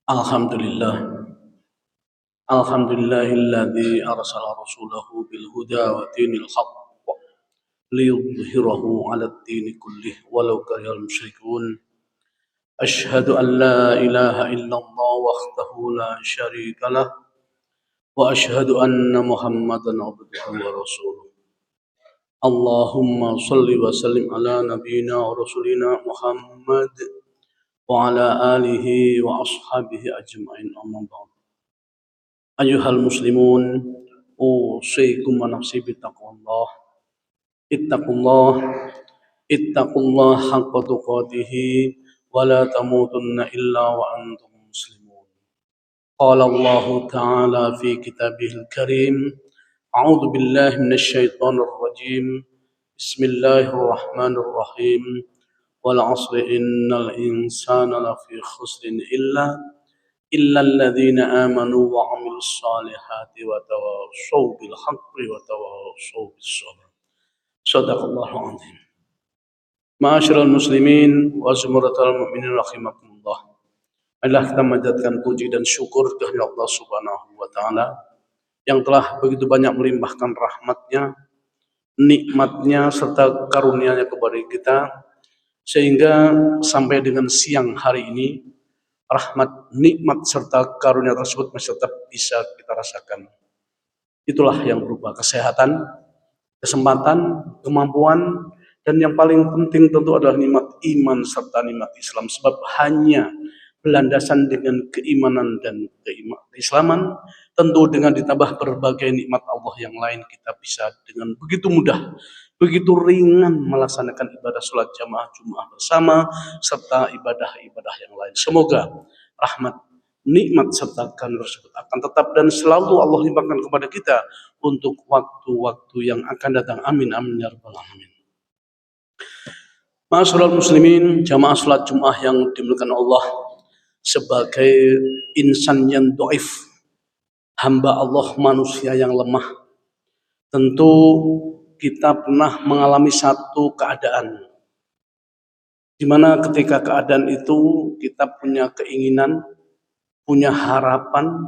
Alhamdulillah. Alhamdulillahilladzi arsala rasulahu bil huda wa dinil haqq liyudhhirahu 'alad dini kullih walau karihal musyrikun. Asyhadu an la ilaha illallah wahdahu la syarika lah wa asyhadu anna Muhammadan abduhu wa rasuluh. Allahumma shalli wa sallim ala nabiyyina wa rasulina Muhammad wa ala alihi wa ashabihi ajma'in, amma ba'd. Ayuhal muslimun, usikum wa nafsi bittaqwallah. Ittaqullah, ittaqullah haqqa tuqatih wa la tamutunna illa wa antum muslimun. Qala Allah Ta'ala fi kitabihil karim, a'udzu billahi minasy syaithanir rajim. Bismillahirrahmanirrahim. Wal 'asri innal insana lafi khusrin illa alladzina amanu wa 'amilus solihati wa tawassaw bil haqqi wa tawassaw bis sabr. Shadaqallahul 'azim. Ma'asyiral muslimin wa zumratal mu'minin rahimakumullah. Marilah kita manjatkan puji dan syukur kehadirat Allah Subhanahu wa taala yang telah begitu banyak melimpahkan rahmatnya, nikmatnya serta karunia-Nya kepada kita sehingga sampai dengan siang hari ini rahmat, nikmat serta karunia tersebut masih tetap bisa kita rasakan. Itulah yang berupa kesehatan, kesempatan, kemampuan, dan yang paling penting tentu adalah nikmat iman serta nikmat Islam. Sebab hanya berlandasan dengan keimanan dan keislaman, tentu dengan ditambah berbagai nikmat Allah yang lain, kita bisa dengan begitu mudah, begitu ringan melaksanakan ibadah sholat jamaah Jumat bersama serta ibadah-ibadah yang lain. Semoga rahmat, nikmat serta karunia tersebut akan tetap dan selalu Allah limpahkan kepada kita untuk waktu-waktu yang akan datang. Amin amin ya rabbal alamin. Ma'asyiral muslimin, jamaah salat Jumat yang dimuliakan Allah, sebagai insan yang dhaif, hamba Allah, manusia yang lemah, tentu kita pernah mengalami satu keadaan di mana ketika keadaan itu kita punya keinginan, punya harapan,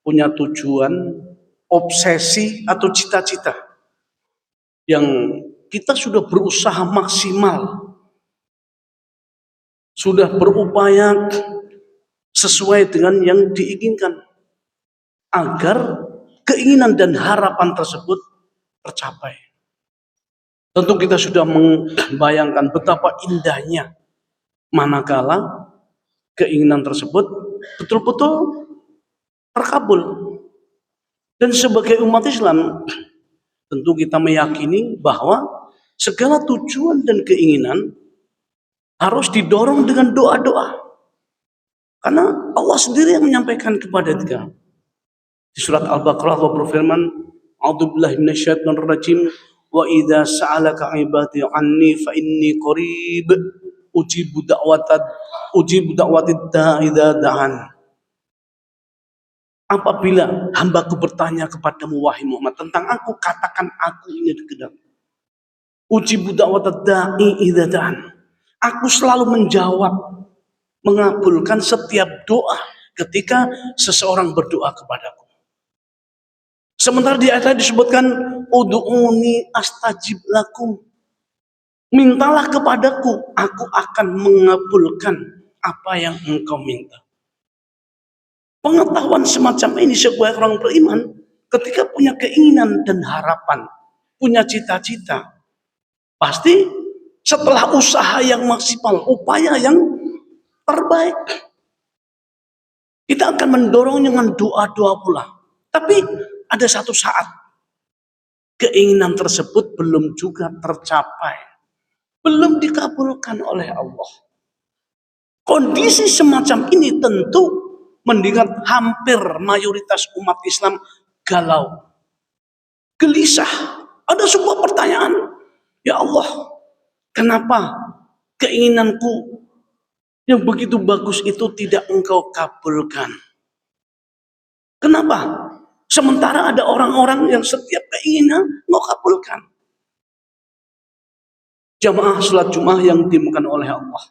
punya tujuan, obsesi atau cita-cita yang kita sudah berusaha maksimal, sudah berupaya sesuai dengan yang diinginkan agar keinginan dan harapan tersebut tercapai. Tentu kita sudah membayangkan betapa indahnya manakala keinginan tersebut betul-betul terkabul. Dan sebagai umat Islam, tentu kita meyakini bahwa segala tujuan dan keinginan harus didorong dengan doa-doa. Karena Allah sendiri yang menyampaikan kepada kita. Di surat Al-Baqarah Allah berfirman, "A'udzubillahi minasyaitonir rajim, wa idza sa'alaka 'ibadi 'anni fa inni qarib ujibu da'watid da'i idza da'an." Apabila hambaku bertanya kepadamu wahai Muhammad tentang aku, katakan aku ini dekat. Ujibu da'watid da'i idza da'an. Aku selalu menjawab, mengabulkan setiap doa ketika seseorang berdoa kepadaku. Sementara di ayat disebutkan, ud'uni astajib lakum. Mintalah kepadaku, aku akan mengabulkan apa yang engkau minta. Pengetahuan semacam ini sebuah orang beriman ketika punya keinginan dan harapan, punya cita-cita, pasti setelah usaha yang maksimal, upaya yang terbaik, kita akan mendorong dengan doa-doa pula. Tapi ada satu saat keinginan tersebut belum juga tercapai, belum dikabulkan oleh Allah. Kondisi semacam ini tentu mendengar hampir mayoritas umat Islam galau, gelisah. Ada sebuah pertanyaan, ya Allah, kenapa keinginanku yang begitu bagus itu tidak engkau kabulkan? Kenapa? Sementara ada orang-orang yang setiap keinginan engkau kabulkan. Jamaah salat Jumat yang dimuliakan oleh Allah.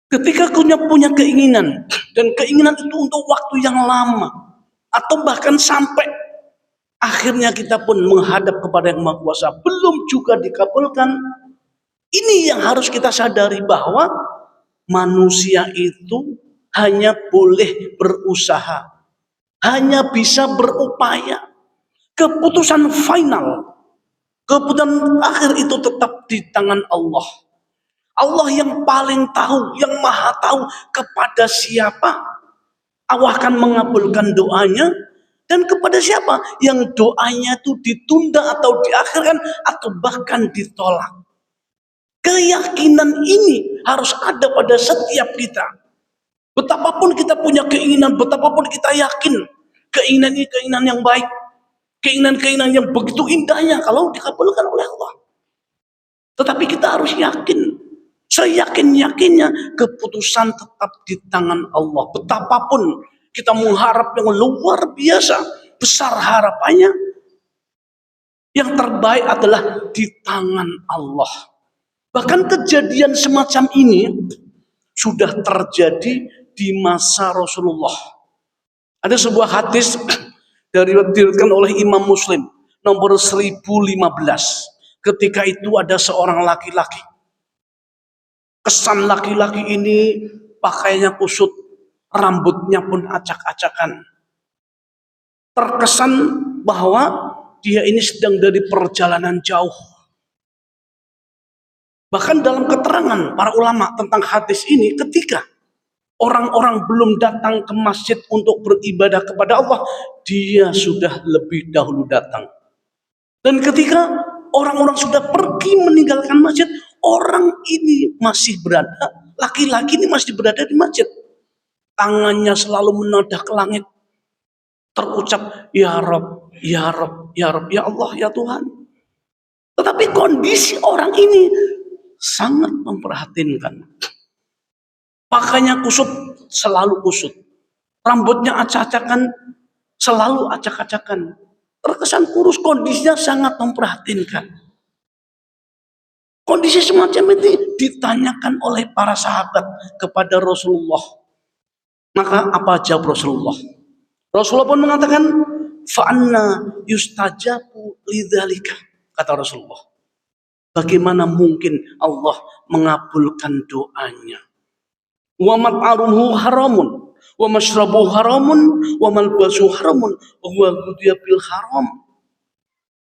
Ketika punya keinginan, dan keinginan itu untuk waktu yang lama, atau bahkan sampai akhirnya kita pun menghadap kepada Yang Maha Kuasa, belum juga dikabulkan. Ini yang harus kita sadari, bahwa manusia itu hanya boleh berusaha, hanya bisa berupaya. Keputusan final, keputusan akhir itu tetap di tangan Allah. Allah yang paling tahu, yang maha tahu kepada siapa Allah akan mengabulkan doanya, dan kepada siapa yang doanya itu ditunda atau diakhirkan atau bahkan ditolak. Keyakinan ini harus ada pada setiap kita. Betapapun kita punya keinginan, betapapun kita yakin keinginan ini keinginan yang baik, keinginan-keinginan yang begitu indahnya kalau dikabulkan oleh Allah. Tetapi kita harus yakin, seyakin-yakinnya keputusan tetap di tangan Allah. Betapapun kita mengharap yang luar biasa, besar harapannya, yang terbaik adalah di tangan Allah. Bahkan kejadian semacam ini sudah terjadi di masa Rasulullah. Ada sebuah hadis diriwayatkan oleh Imam Muslim nomor 1015. Ketika itu ada seorang laki-laki. Kesan laki-laki ini pakaiannya kusut, rambutnya pun acak-acakan. Terkesan bahwa dia ini sedang dari perjalanan jauh. Bahkan dalam keterangan para ulama tentang hadis ini, ketika orang-orang belum datang ke masjid untuk beribadah kepada Allah, dia sudah lebih dahulu datang. Dan ketika orang-orang sudah pergi meninggalkan masjid, orang ini masih berada, laki-laki ini masih berada di masjid. Tangannya selalu menadah ke langit, terucap, Ya Rob, Ya Rob, Ya Rob, Ya Allah, Ya Tuhan. Tetapi kondisi orang ini sangat memprihatinkan. Pakainya kusut, selalu kusut. Rambutnya acak-acakan, selalu acak-acakan. Terkesan kurus, kondisinya sangat memprihatinkan. Kondisi semacam itu ditanyakan oleh para sahabat kepada Rasulullah. Maka apa jawab Rasulullah? Rasulullah pun mengatakan, fa'anna yustajabu lidzalika. Kata Rasulullah, bagaimana mungkin Allah mengabulkan doanya? Wa mat'aruhu haramun, wa mashrabuhu haramun, wa malbasuhu haramun, wa huwa ghudhiya bil haram.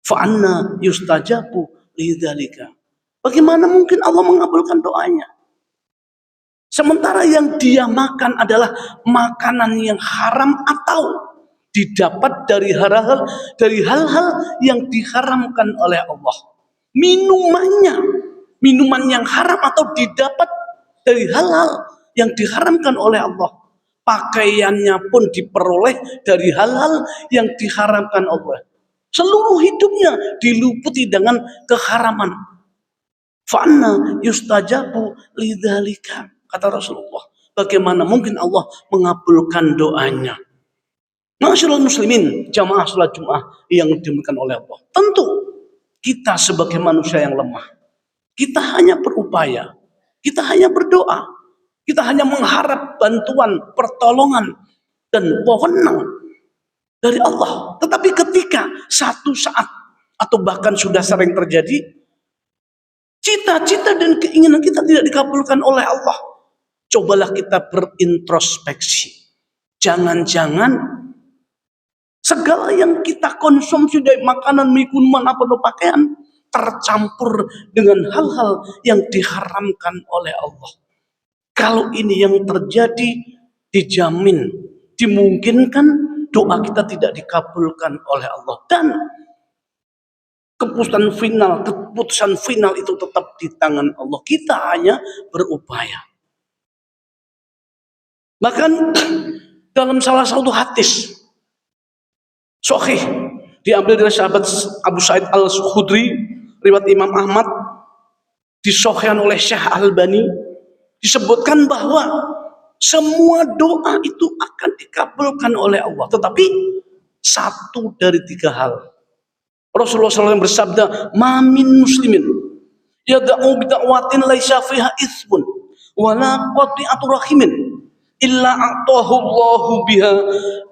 Fa'anna yustajabu lidzalika. Bagaimana mungkin Allah mengabulkan doanya? Sementara yang dia makan adalah makanan yang haram atau didapat dari hal-hal yang diharamkan oleh Allah. Minuman yang haram atau didapat dari hal-hal yang diharamkan oleh Allah. Pakaiannya pun diperoleh dari hal-hal yang diharamkan Allah. Seluruh hidupnya diluputi dengan keharaman. Fa'anna yustajabu lidzalika. Kata Rasulullah, bagaimana mungkin Allah mengabulkan doanya? Ma'asyiral muslimin, jamaah salat Jumat yang dimuliakan oleh Allah. Tentu kita sebagai manusia yang lemah, kita hanya berupaya, kita hanya berdoa, kita hanya mengharap bantuan, pertolongan, dan wewenang dari Allah. Tetapi ketika satu saat atau bahkan sudah sering terjadi, cita-cita dan keinginan kita tidak dikabulkan oleh Allah, cobalah kita berintrospeksi. Jangan-jangan segala yang kita konsumsi dari makanan, minuman, apa pakaian tercampur dengan hal-hal yang diharamkan oleh Allah. Kalau ini yang terjadi, dijamin, dimungkinkan doa kita tidak dikabulkan oleh Allah. Dan keputusan final itu tetap di tangan Allah. Kita hanya berupaya. Bahkan dalam salah satu hadis sahih diambil dari sahabat Abu Sa'id Al-Khudri, riwayat Imam Ahmad, disahihkan oleh Syekh Al-Albani, disebutkan bahwa semua doa itu akan dikabulkan oleh Allah, tetapi satu dari tiga hal. Rasulullah SAW bersabda, "Ma min muslimin yad'u bid'awatin laisa fiha itsmun wala qati'atu rahimin illa a'tahu Allahu biha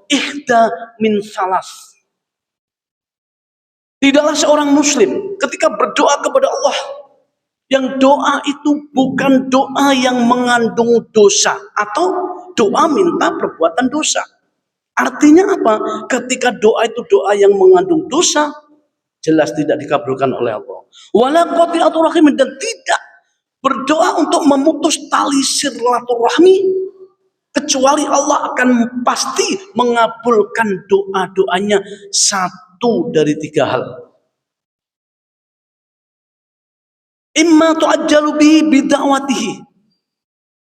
ihda min salas. Tidaklah seorang muslim ketika berdoa kepada Allah, yang doa itu bukan doa yang mengandung dosa atau doa minta perbuatan dosa. Artinya apa? Ketika doa itu doa yang mengandung dosa, jelas tidak dikabulkan oleh Allah. Wala qati'atu rahim, dan tidak berdoa untuk memutus tali silaturahmi, kecuali Allah akan pasti mengabulkan doa-doanya satu dari tiga hal. Imma tu'ajjalu bihi bida'watihi.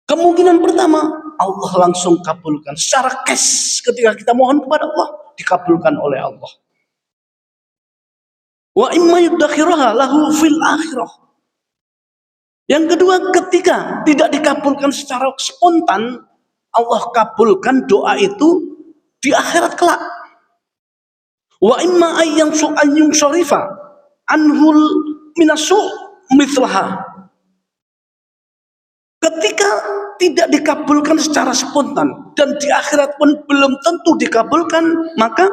Kemungkinan pertama, Allah langsung kabulkan secara cash ketika kita mohon kepada Allah, dikabulkan oleh Allah. Wa imma yudakhiraha lahu fil akhirah. Yang kedua, ketika tidak dikabulkan secara spontan, Allah kabulkan doa itu di akhirat kelak. Wa imma ayyung syarifa anhul minasu mithlaha. Ketika tidak dikabulkan secara spontan dan di akhirat pun belum tentu dikabulkan, maka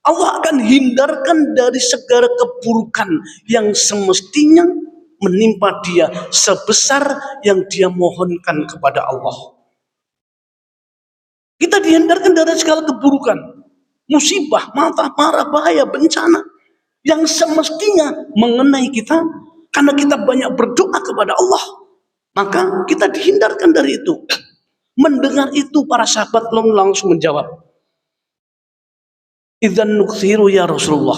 Allah akan hindarkan dari segala keburukan yang semestinya menimpa dia sebesar yang dia mohonkan kepada Allah. Kita dihindarkan dari segala keburukan, musibah, marah, bahaya, bencana yang semestinya mengenai kita karena kita banyak berdoa kepada Allah. Maka kita dihindarkan dari itu. Mendengar itu para sahabat langsung menjawab, idzan nukthiru ya Rasulullah.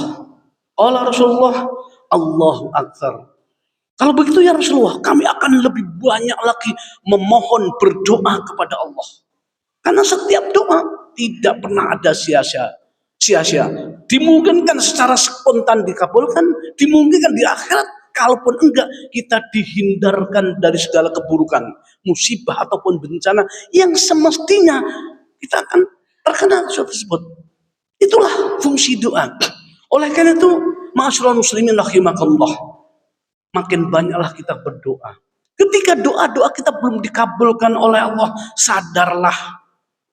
Allah Rasulullah, Allahu Akbar. Kalau begitu ya Rasulullah, kami akan lebih banyak lagi memohon berdoa kepada Allah. Karena setiap doa tidak pernah ada sia-sia. Dimungkinkan secara spontan dikabulkan, dimungkinkan di akhirat. Kalaupun enggak, kita dihindarkan dari segala keburukan, musibah ataupun bencana yang semestinya kita akan terkena sesuatu tersebut. Itulah fungsi doa. Oleh karena itu, ma'asyiral muslimin rahimakumullah, makin banyaklah kita berdoa. Ketika doa-doa kita belum dikabulkan oleh Allah, sadarlah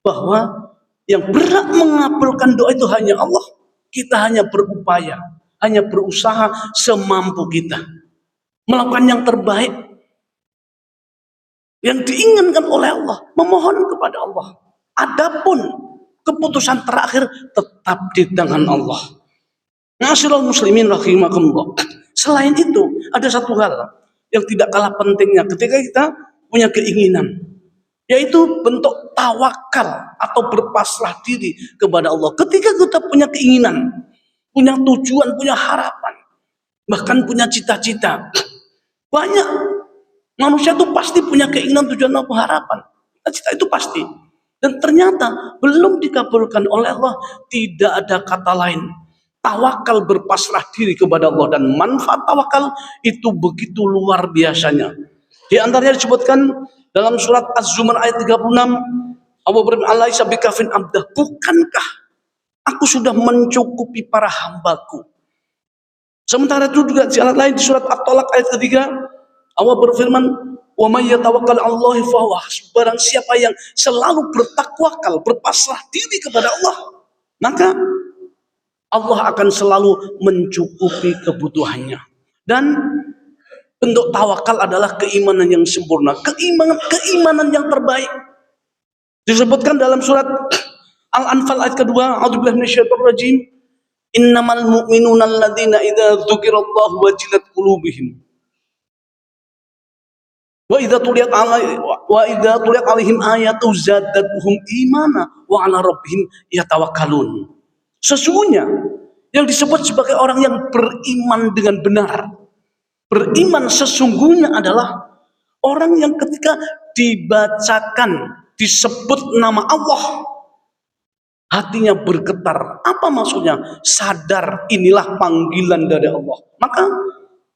bahwa yang berhak mengabulkan doa itu hanya Allah. Kita hanya berupaya, hanya berusaha semampu kita melakukan yang terbaik yang diinginkan oleh Allah, memohon kepada Allah. Adapun keputusan terakhir tetap di tangan Allah. Ma'asyiral muslimin rahimakumullah. Selain itu, ada satu hal yang tidak kalah pentingnya ketika kita punya keinginan, yaitu bentuk tawakal atau berpasrah diri kepada Allah. Ketika kita punya keinginan, punya tujuan, punya harapan, bahkan punya cita-cita. Banyak manusia itu pasti punya keinginan, tujuan, atau harapan. Cita-cita itu pasti. Dan ternyata belum dikabulkan oleh Allah. Tidak ada kata lain. Tawakal, berpasrah diri kepada Allah. Dan manfaat tawakal itu begitu luar biasanya. Di antaranya disebutkan dalam surat Az-Zumar ayat 36. Allah berfirman, "Alaisa bikafin abdah." Bukankah aku sudah mencukupi para hambaku? Sementara itu juga di ayat lain di surat At-Talaq ayat ketiga, Allah berfirman, "Wa may yatawakkal 'alallahi fa huwa hasbuh." Barang siapa yang selalu bertakwakal, berpasrah diri kepada Allah, maka Allah akan selalu mencukupi kebutuhannya. Dan bentuk tawakal adalah keimanan yang sempurna, keimanan yang terbaik. Disebutkan dalam surat Al-Anfal ayat kedua, a'udzubillahi minasyaitonir rajim, innamal mu'minuna alladzina idza dzukirallahu wajilat qulubuhum wa idza tuliyat alaihim ayatu zadatuhum imana wa ala rabbihim yatawakkalun. Sesungguhnya yang disebut sebagai orang yang beriman dengan benar, beriman sesungguhnya adalah orang yang ketika dibacakan, disebut nama Allah, hatinya bergetar. Apa maksudnya? Sadar inilah panggilan dari Allah. Maka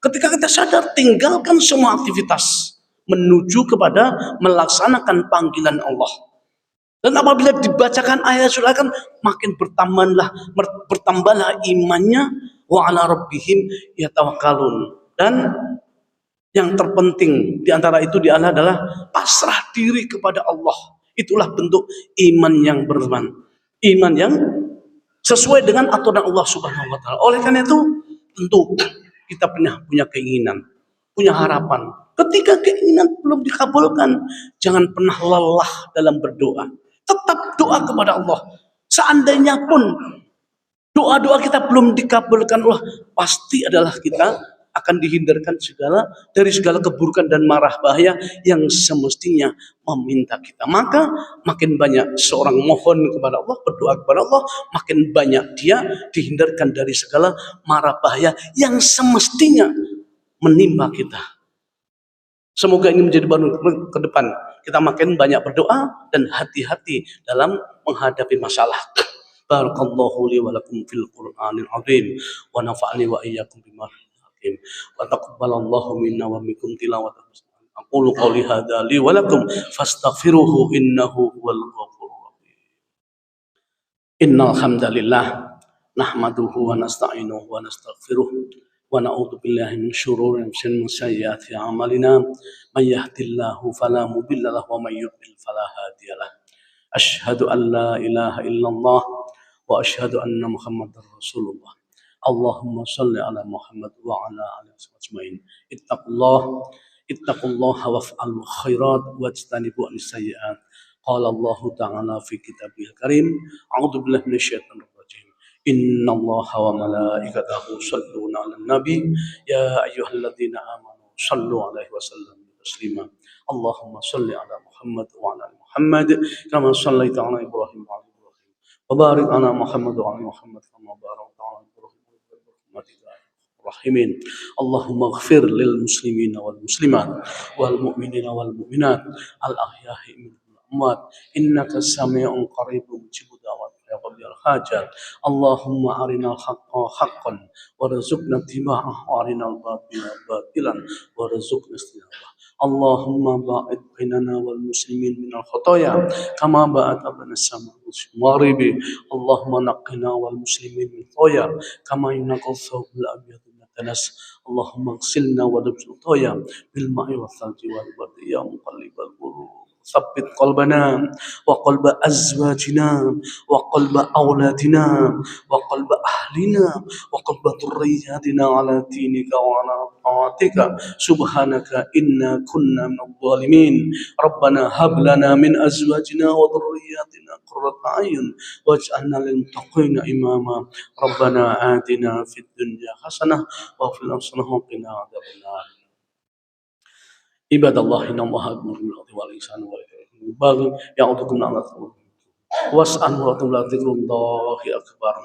ketika kita sadar, tinggalkan semua aktivitas menuju kepada melaksanakan panggilan Allah. Dan apabila dibacakan ayat surah, kan makin bertambahlah imannya, wa ala rabbihim yatawakkalun. Dan Yang terpenting di antara itu adalah pasrah diri kepada Allah. Itulah bentuk iman yang beriman. Iman yang sesuai dengan aturan Allah Subhanahu wa taala. Oleh karena itu, tentu kita punya keinginan, punya harapan. Ketika keinginan belum dikabulkan, jangan pernah lelah dalam berdoa. Tetap doa kepada Allah. Seandainya pun doa-doa kita belum dikabulkan Allah, pasti adalah kita akan dihindarkan dari segala keburukan dan marah bahaya yang semestinya meminta kita. Maka makin banyak seorang mohon kepada Allah, berdoa kepada Allah, makin banyak dia dihindarkan dari segala marah bahaya yang semestinya menimpa kita. Semoga ini menjadi baru ke depan. Kita makin banyak berdoa dan hati-hati dalam menghadapi masalah. Barakallahu li wa lakum fil Qur'anil azim wa nafa'ani wa iyyakum bima hakim wa taqabbalallahu minna wa minkum tilawatan. Aqulu qawli hadza li wa lakum fastaghfiruhu innahu huwal ghafurur rahim. Innal hamdalillah nahmaduhu wa nasta'inuhu wa nastaghfiruh wa na'udzu billahi min syururi anfusina wa sayyiati a'malina may yahdihillahu fala mudilla lahu wa may yudlil fala hadiyalah. Asyhadu an la ilaha illallah wa asyhadu anna Muhammadar Rasulullah. Allahumma shalli ala Muhammad wa ala alihi ajmain. Ittaqullaha waf'alul khairat wajtanibu as-sayyi'at. Qala Allah ta'ala fi kitabihil karim. A'udzu billahi minasyaitonir rajim. Innallaha wa malaikatahu yusholluna 'alan nabi ya ayyuhalladzina amanu shallu 'alaihi wa sallimu taslima. Allahumma shalli ala Muhammad wa ala ali Muhammad kama shallaita ala Ibrahim wa ala Ibrahim wa barik ala Muhammad wa ala Muhammad kama barakta ala Ibrahim wa ala Ibrahim rahimin. Allahumma ighfir lil muslimin wal muslimat wal mu'minina wal mu'minat al ahya'i minhum wal amwat innaka sami'un qaribun mujibud da'wat ya qabil hajat. Allahumma arinal haqqa haqqan warzuqna ittiba'ah wa arinal batila batilan warzuqna istinabah. Allahumma ba'id bainana wal muslimin minal khotoya kama ba'at abana sama maghribi. Allahumma naqqina wal muslimin min khoya kama innaka thawbul abyad min tanas. Allahumma ghsilna wa nabsul khoya bil ma'i wa thalji wal bardi ya muqallibal qulub ثبت قلبنا وقلب أزواجنا وقلب أولادنا وقلب أهلنا وقلب ذرياتنا على دينك وعلى طاعتك سبحانك إنا كنا من الظالمين. ربنا هب لنا من أزواجنا وذرياتنا قرة أعين واجعلنا للمتقين إماما. ربنا آتنا في الدنيا حسنة وفي الآخرة وقنا عذاب النار. Ibadallah innallaha ya'muru bil 'adli wal ihsani wa ya'udzukum an was'alu wa la dzikrullahi akbar.